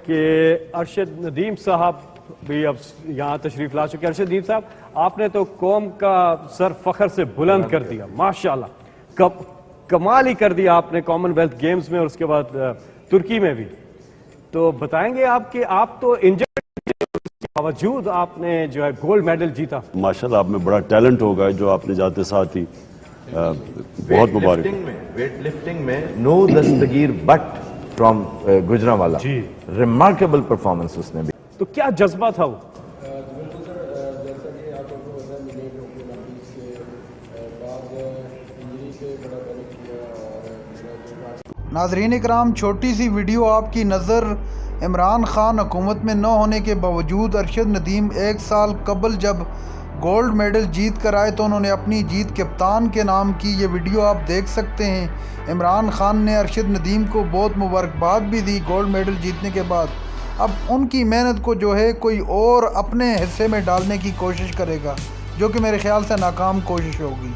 کہ ارشد ندیم صاحب بھی اب یہاں تشریف لا چکے. ارشد ندیم صاحب، آپ نے تو قوم کا سر فخر سے بلند کر دیا، ماشاءاللہ کمال ہی کر دیا آپ نے کامن ویلتھ گیمز میں اور اس کے بعد ترکی میں بھی. تو بتائیں گے آپ کہ آپ تو انجرڈ کے باوجود آپ نے جو ہے گولڈ میڈل جیتا. ماشاءاللہ آپ میں بڑا ٹیلنٹ ہوگا جو آپ نے جاتے ساتھ ہی بہت مبارک. ویٹ لفٹنگ میں Nooh Dastgir Butt from Gujranwala, remarkable performance اس نے بھی. تو کیا جذبہ تھا وہ؟ بالکل سر، جیسا کہ آپ کو پتا ہے ملے ٹوکیو اولمپکس کے بعد انجری سے بڑا پینک کیا. اور ناظرین اکرام، چھوٹی سی ویڈیو آپ کی نظر. عمران خان حکومت میں نہ ہونے کے باوجود ارشد ندیم 1 سال قبل جب گولڈ میڈل جیت کر آئے تو انہوں نے اپنی جیت کپتان کے نام کی. یہ ویڈیو آپ دیکھ سکتے ہیں. عمران خان نے ارشد ندیم کو بہت مبارکباد بھی دی گولڈ میڈل جیتنے کے بعد. اب ان کی محنت کو جو ہے کوئی اور اپنے حصے میں ڈالنے کی کوشش کرے گا، جو کہ میرے خیال سے ناکام کوشش ہوگی.